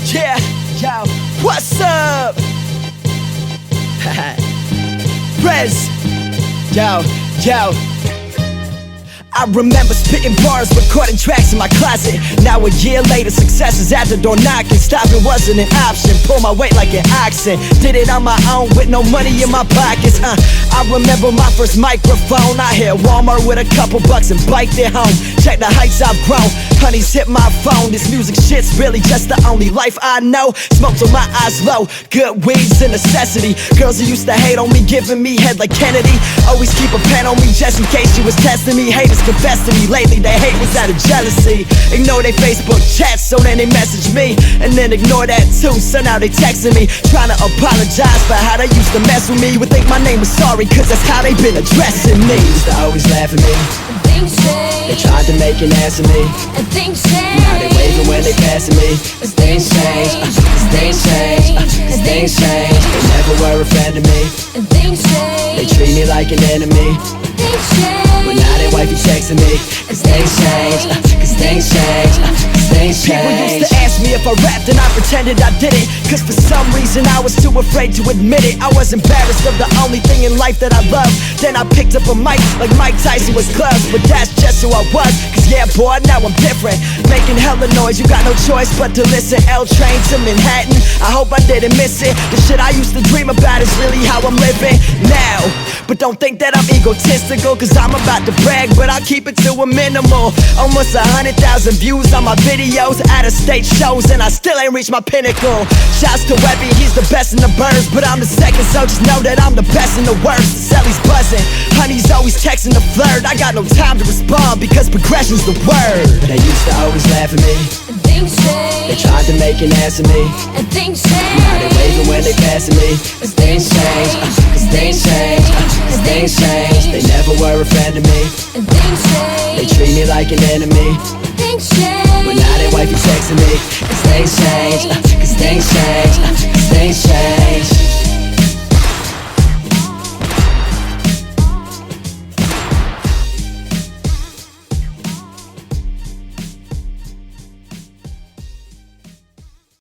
Yeah, yo, what's up? Rez, yo. I remember spitting bars, recording tracks in my closet. Now a year later, success is at the door knocking. Stopping wasn't an option, pull my weight like an oxen. Did it on my own with no money in my pockets, I remember my first microphone. I hit Walmart with a couple bucks and biked it home. Check the heights I've grown, honey's hit my phone. This music shit's really just the only life I know. Smoke till my eyes low, good weed's a necessity. Girls who used to hate on me, giving me head like Kennedy. Always keep a pen on me just in case you was testing me. Haters confess to me lately, they hate was out of jealousy. Ignore they Facebook chats, so then they message me. And then ignore that too, so now they texting me, trying to apologize for how they used to mess with me. Would think my name was sorry, cause that's how they been addressing me. Used to always laugh at me, Things change, they tried to make an ass of me. and things change. Now they waving when they passing me. Cause things change, cause things change, cause things change. They never were a friend of me, And things they change, treat me like an enemy. things change. But now they wifey texting me, cause things change, cause things change, cause things change. People used to ask me if I rapped and I pretended I didn't, cause for some reason I was too afraid to admit it. I was embarrassed of the only thing in life that I loved. Then I picked up a mic like Mike Tyson with gloves. But that's just who I was, cause yeah boy, now I'm different. Making hella noise, you got no choice but to listen. L train to Manhattan, I hope I didn't miss it. The shit I used to dream about is really how I'm living now. But don't think that I'm egotistical, cause I'm about to brag, but I'll keep it to a minimal. Almost 100,000 views on my videos, out of state shows, and I still ain't reached my pinnacle. Shouts to Webby, he's the best in the birds, but I'm the second, so just know that I'm the best in the worst. Sally's buzzing, honey's always texting the flirt. I got no time to respond because progression's the word. They used to always laugh at me, And things they change, tried to make an ass of me. and things Now they change. waving when they passing me. Cause things change, cause things change, cause things change. They never were a friend of me, And things they change, treat me like an enemy. things change. But now they wifey texting me, cause things change, cause things change,